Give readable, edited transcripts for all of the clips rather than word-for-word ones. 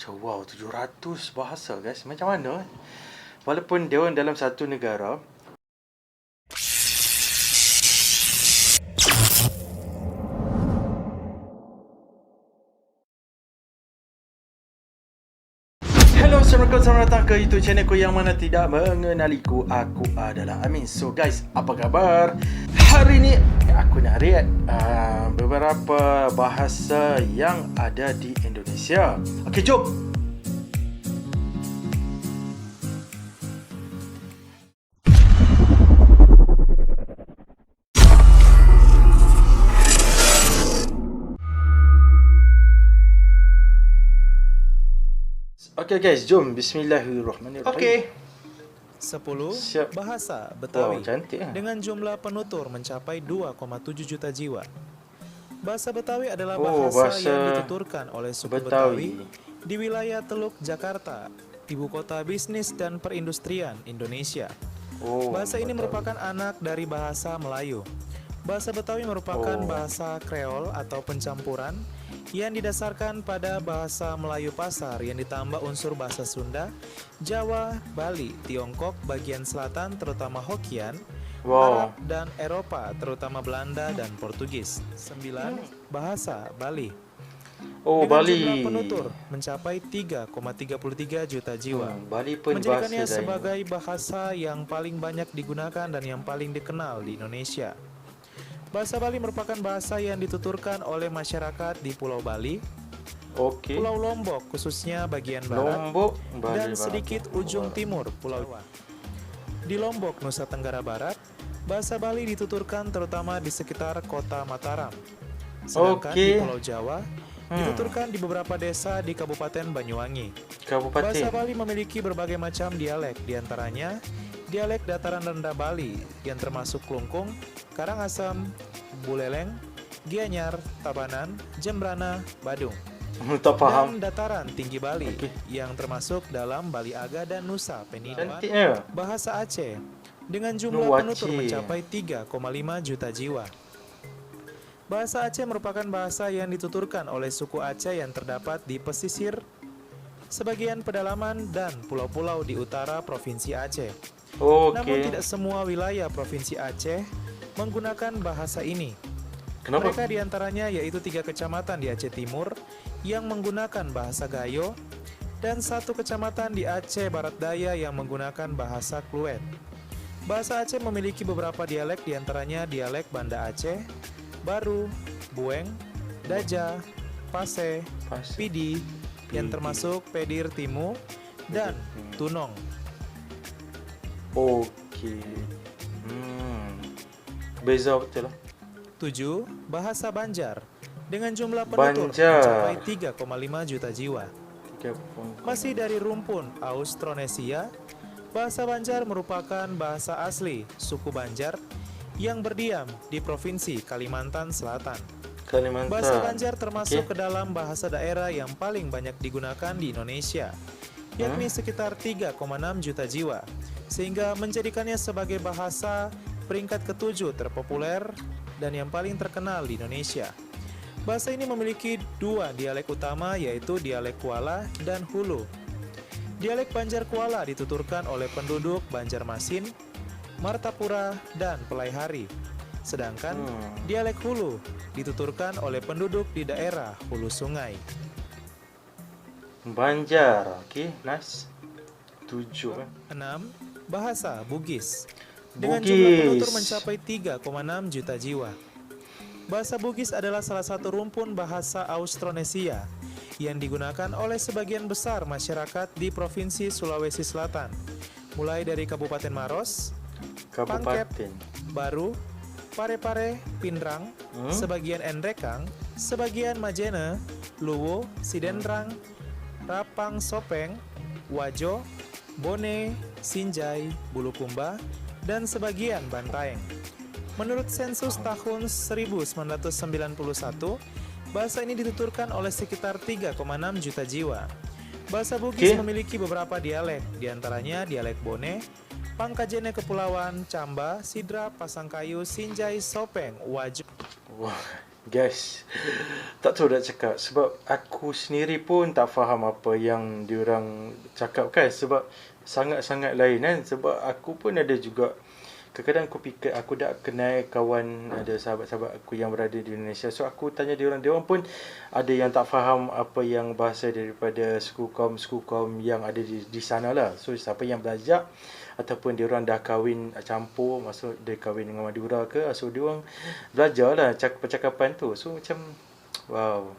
So, wow, 700 bahasa guys. Macam mana? Walaupun dia orang dalam satu negara. Hello, Assalamualaikum, selamat datang ke YouTube channelku yang mana tidak mengenaliku. Aku adalah Amin. So guys, apa khabar? Hari ni aku nak react beberapa bahasa yang ada di Indonesia. Okey, jom. Okey guys, jom. Bismillahirrahmanirrahim. Okey. 10. Siap. Bahasa Betawi cantik lah. dengan jumlah penutur mencapai 2,7 juta jiwa. Bahasa Betawi adalah bahasa bahasa yang dituturkan oleh suku Betawi di wilayah Teluk Jakarta, ibu kota bisnis dan perindustrian Indonesia. Bahasa ini merupakan anak dari bahasa Melayu. Bahasa Betawi merupakan bahasa Kreol atau pencampuran yang didasarkan pada bahasa Melayu pasar yang ditambah unsur bahasa Sunda, Jawa, Bali, Tiongkok bagian selatan terutama Hokkien, Arab dan Eropa terutama Belanda dan Portugis. 9. Bahasa Bali dengan Bali. jumlah penutur mencapai 3,33 juta jiwa. Bali pun menjadikannya bahasa sebagai bahasa yang paling banyak digunakan dan yang paling dikenal di Indonesia. Bahasa Bali merupakan bahasa yang dituturkan oleh masyarakat di Pulau Bali, Pulau Lombok khususnya bagian barat, Bali dan sedikit ujung timur Pulau Jawa. Di Lombok, Nusa Tenggara Barat, bahasa Bali dituturkan terutama di sekitar kota Mataram. Sedangkan di Pulau Jawa, dituturkan di beberapa desa di Kabupaten Banyuwangi. Bahasa Bali memiliki berbagai macam dialek, diantaranya dialek dataran rendah Bali yang termasuk Klungkung, Karangasem, Buleleng, Gianyar, Tabanan, Jembrana, Badung. Dan dataran tinggi Bali yang termasuk dalam Bali Aga dan Nusa Penida. Bahasa Aceh dengan jumlah penutur mencapai 3,5 juta jiwa. Bahasa Aceh merupakan bahasa yang dituturkan oleh suku Aceh yang terdapat di pesisir, sebagian pedalaman dan pulau-pulau di utara Provinsi Aceh. Namun tidak semua wilayah Provinsi Aceh menggunakan bahasa ini. Kenapa? Mereka diantaranya yaitu 3 kecamatan di Aceh Timur yang menggunakan bahasa Gayo dan 1 kecamatan di Aceh Barat Daya yang menggunakan bahasa Kluet. Bahasa Aceh memiliki beberapa dialek diantaranya dialek Banda Aceh, Baru, Bueng, Daja, Pase, Pidi, yang termasuk Pedir Timu, dan Tunong. Beza betul lah. 7. Bahasa Banjar dengan jumlah penutur mencapai 3,5 juta jiwa. Masih dari rumpun Austronesia, bahasa Banjar merupakan bahasa asli suku Banjar yang berdiam di Provinsi Kalimantan Selatan. Bahasa Banjar termasuk ke dalam bahasa daerah yang paling banyak digunakan di Indonesia, yakni sekitar 3,6 juta jiwa, sehingga menjadikannya sebagai bahasa peringkat ke-7 terpopuler dan yang paling terkenal di Indonesia. Bahasa ini memiliki 2 dialek utama, yaitu dialek Kuala dan Hulu. Dialek Banjar Kuala dituturkan oleh penduduk Banjarmasin, Martapura, dan Pelaihari. Sedangkan dialek Hulu dituturkan oleh penduduk di daerah hulu sungai. Banjar, nice. 7. 6. Bahasa Bugis dengan jumlah penutur mencapai 3,6 juta jiwa. Bahasa Bugis adalah salah satu rumpun bahasa Austronesia yang digunakan oleh sebagian besar masyarakat di Provinsi Sulawesi Selatan, mulai dari Kabupaten Maros, Pangkep, Baru, Parepare, Pinrang, sebagian Endrekang, sebagian Majene, Luwu, Sidenrang, Rapang Sopeng, Wajo, Bone, Sinjai, Bulukumba, dan sebagian Bantaeng. Menurut sensus tahun 1991, bahasa ini dituturkan oleh sekitar 3,6 juta jiwa. Bahasa Bugis memiliki beberapa dialek, diantaranya dialek Bone, Pangkajene Kepulauan, Camba, Sidra, Pasangkayu, Sinjai, Sopeng, Wajo. Guys, tak tahu nak cakap sebab aku sendiri pun tak faham apa yang diorang cakap kan, sebab sangat-sangat lain kan. Sebab aku pun ada juga, kadang-kadang aku fikir aku dah kenal kawan, ada sahabat-sahabat aku yang berada di Indonesia. So aku tanya diorang pun ada yang tak faham apa yang bahasa daripada suku kaum yang ada di sana lah. So siapa yang belajar ataupun diorang dah kahwin campur, maksud dia kahwin dengan Madura ke, so diorang belajar lah percakapan tu. So macam wow,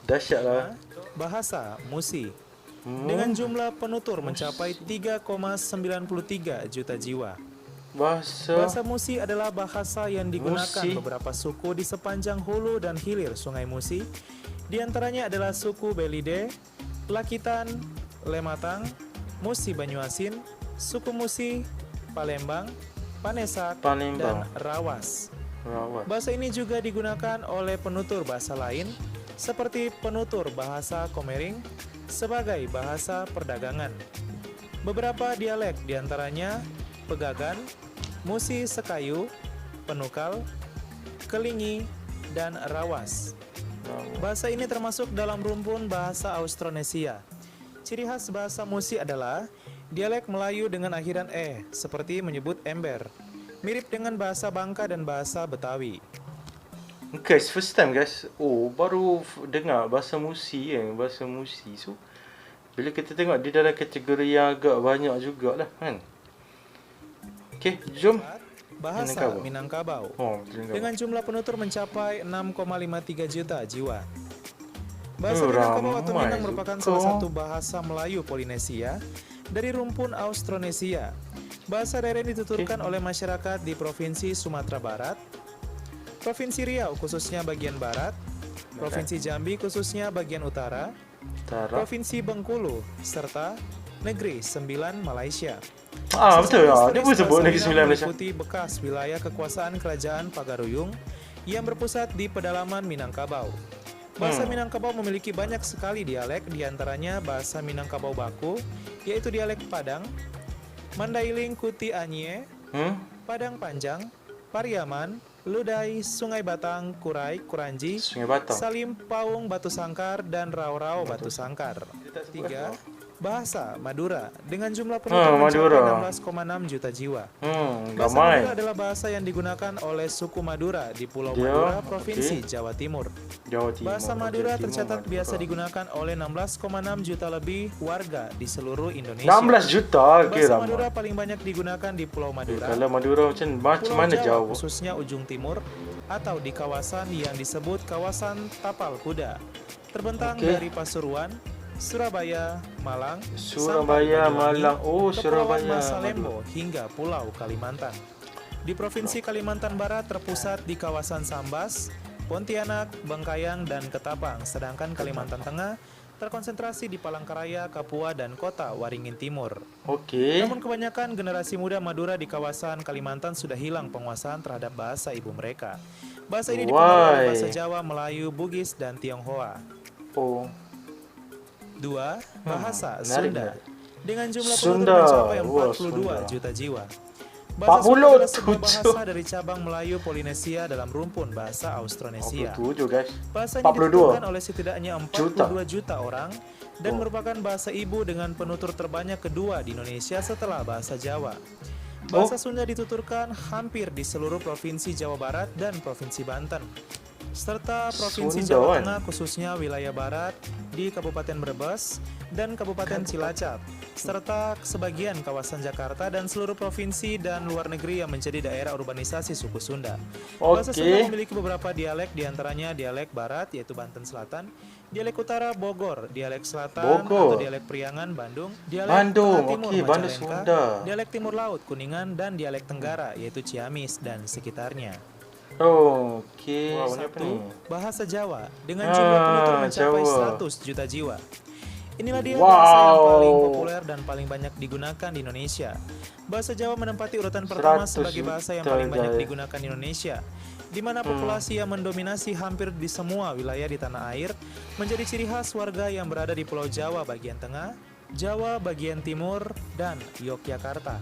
dahsyat lah. Bahasa Musi dengan jumlah penutur mencapai 3,93 juta jiwa. Bahasa Musi adalah bahasa yang digunakan beberapa suku di sepanjang hulu dan hilir Sungai Musi. Di antaranya adalah suku Belide, Lakitan, Lematang, Musi Banyuasin, suku Musi, Palembang, Panesak, dan Rawas. Bahasa ini juga digunakan oleh penutur bahasa lain seperti penutur bahasa Komering sebagai bahasa perdagangan. Beberapa dialek diantaranya Pegagan, Musi Sekayu, Penukal, Kelingi, dan Rawas. Bahasa ini termasuk dalam rumpun bahasa Austronesia. Ciri khas bahasa Musi adalah dialek Melayu dengan akhiran "e", seperti menyebut ember. Mirip dengan bahasa Bangka dan bahasa Betawi. Guys, first time guys. Oh, baru dengar bahasa Musi bahasa Musi. So, bila kita tengok di dalam kategori yang agak banyak jugalah kan. Okey, jom. Bahasa Minangkabau. Dengan jumlah penutur mencapai 6,53 juta jiwa. Bahasa Minangkabau atau Minang merupakan salah satu bahasa Melayu Polinesia dari rumpun Austronesia. Bahasa daerah ini dituturkan oleh masyarakat di Provinsi Sumatera Barat, Provinsi Riau khususnya bagian barat, Provinsi Jambi khususnya bagian utara, Provinsi Bengkulu, serta Negeri Sembilan Malaysia. Betul ya. Dia pun sebut Negeri Sembilan Malaysia. Meliputi bekas wilayah kekuasaan Kerajaan Pagaruyung yang berpusat di pedalaman Minangkabau. Bahasa Minangkabau memiliki banyak sekali dialek, diantaranya bahasa Minangkabau Baku, yaitu dialek Padang, Mandailing Kuti Anye, Padang Panjang, Pariaman, Ludai, Sungai Batang, Kurai, Kuranji, Salim Paung Batu Sangkar, dan Rau-Rau Batu Sangkar. 3. Bahasa Madura dengan jumlah penutur mencapai 16,6 juta jiwa. Bahasa Madura adalah bahasa yang digunakan oleh suku Madura di Pulau Madura, Provinsi Jawa Timur. Bahasa Madura tercatat biasa digunakan oleh 16,6 juta lebih warga di seluruh Indonesia. 16 juta? Bahasa Madura paling banyak digunakan di Pulau Madura. Kalau Madura macam mana Jawa? Khususnya ujung timur atau di kawasan yang disebut kawasan Tapal Kuda. Terbentang dari Pasuruan, Surabaya, Malang, Surabaya, Salembo hingga Pulau Kalimantan. Di Provinsi Kalimantan Barat terpusat di kawasan Sambas, Pontianak, Bengkayang, dan Ketapang, sedangkan Kalimantan Tengah terkonsentrasi di Palangkaraya, Kapua, dan kota Waringin Timur. Namun kebanyakan generasi muda Madura di kawasan Kalimantan sudah hilang penguasaan terhadap bahasa ibu mereka. Bahasa ini dipengaruhi oleh bahasa Jawa, Melayu, Bugis, dan Tionghoa. 2. Bahasa Sunda dengan jumlah penutur mencapai 42 juta jiwa. Bahasa Sunda adalah sebuah bahasa dari cabang Melayu Polinesia dalam rumpun bahasa Austronesia. Bahasa ini dituturkan oleh setidaknya 42 juta orang dan merupakan bahasa ibu dengan penutur terbanyak kedua di Indonesia setelah bahasa Jawa. Bahasa Sunda dituturkan hampir di seluruh Provinsi Jawa Barat dan Provinsi Banten, serta Provinsi Jawa Tengah khususnya wilayah barat di Kabupaten Brebes dan Kabupaten Cilacap, serta sebagian kawasan Jakarta dan seluruh provinsi dan luar negeri yang menjadi daerah urbanisasi suku Sunda. Bahasa Sunda memiliki beberapa dialek, diantaranya dialek barat yaitu Banten Selatan, dialek utara Bogor, dialek selatan atau dialek Priangan Bandung, dialek timur Majalengka, dialek timur laut Kuningan, dan dialek tenggara yaitu Ciamis dan sekitarnya. Bahasa Jawa dengan jumlah penutur mencapai 100 juta jiwa. Inilah dia bahasa yang paling populer dan paling banyak digunakan di Indonesia. Bahasa Jawa menempati urutan pertama sebagai bahasa yang paling banyak digunakan di Indonesia, di mana populasi yang mendominasi hampir di semua wilayah di tanah air, menjadi ciri khas warga yang berada di Pulau Jawa bagian tengah, Jawa bagian timur, dan Yogyakarta.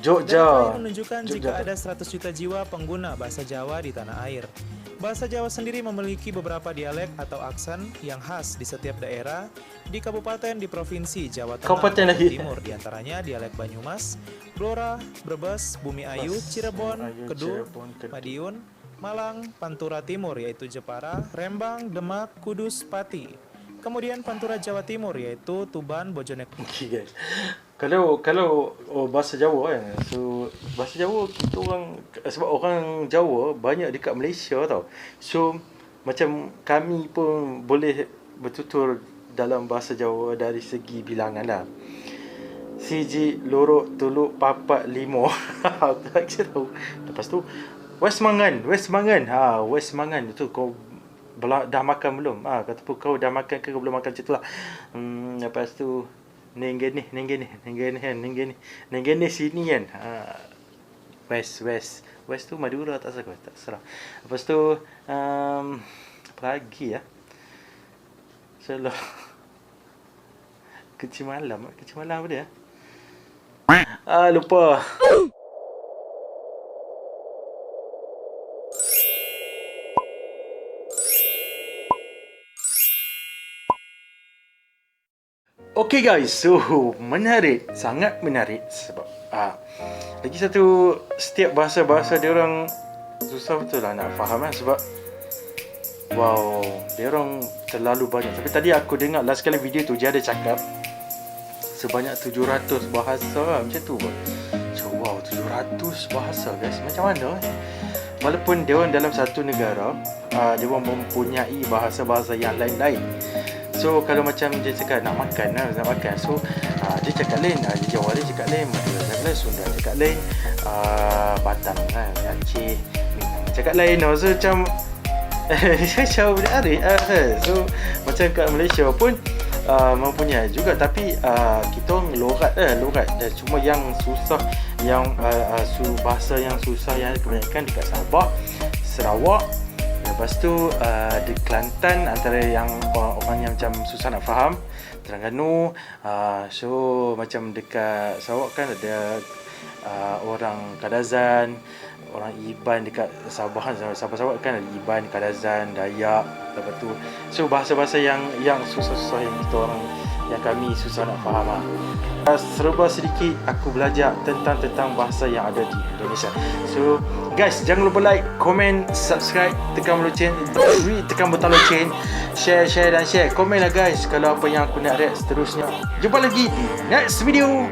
Data yang menunjukkan jika ada 100 juta jiwa pengguna bahasa Jawa di tanah air. Bahasa Jawa sendiri memiliki beberapa dialek atau aksen yang khas di setiap daerah di kabupaten di provinsi Jawa Tengah Kabupaten dan lagi. Timur, diantaranya dialek Banyumas, Blora, Brebes, Bumi Ayu, Cirebon, Kedul, Madiun, Malang, Pantura Timur yaitu Jepara, Rembang, Demak, Kudus, Pati. Kemudian Pantura Jawa Timur yaitu Tuban, Bojonegoro. Okay guys. Kalau bahasa Jawa kan. So bahasa Jawa kita orang, sebab orang Jawa banyak dekat Malaysia tau. So macam kami pun boleh bertutur dalam bahasa Jawa dari segi bilangan lah. Siji, lorok, tuluk, papat, limo. Tak saya tahu. Lepas tu West Mangan. West Mangan tu kau dah makan belum? Kata pun kau dah makan ke kau belum makan, macam tu lah. Lepas tu Nenggeni sini kan. West tu Madura, tak salah. Lepas tu apa lagi ya? Salah. Kecil malam apa dia? Lupa. Okay guys, so menarik, sangat menarik sebab lagi satu, setiap bahasa dia orang susah betul lah nak faham kan, sebab wow, dia orang terlalu banyak. Tapi tadi aku dengar last kali video tu dia ada cakap sebanyak 700 bahasa lah, macam tu pun. So wow, 700 bahasa guys, macam mana walaupun dia orang dalam satu negara, dia orang mempunyai bahasa-bahasa yang lain-lain. So kalau macam dia cakap nak makan, so dia cakap lain, Jawa dia cakap lain, Madura cakap lain, Sunda cakap lain, Batam kan, Aceh, Minang cakap lain. So macam macam menarik. So macam kat Malaysia pun mempunyai juga, tapi kita orang lorat cuma yang susah, yang bahasa yang susah yang kebanyakan dekat Sabah, Sarawak. Lepas tu di Kelantan, antara yang orang yang macam susah nak faham, Terengganu. So macam dekat Sarawak kan ada orang Kadazan, orang Iban. Dekat Sabah kan ada Iban, Kadazan, Dayak. Lepas tu so bahasa-bahasa yang susah-susah yang kita orang, yang kami susah nak faham lah. Serba sedikit aku belajar tentang bahasa yang ada di Indonesia. So guys, jangan lupa like, komen, subscribe, tekan butang loceng, share dan share. Komen lah guys kalau apa yang aku nak react seterusnya. Jumpa lagi di next video.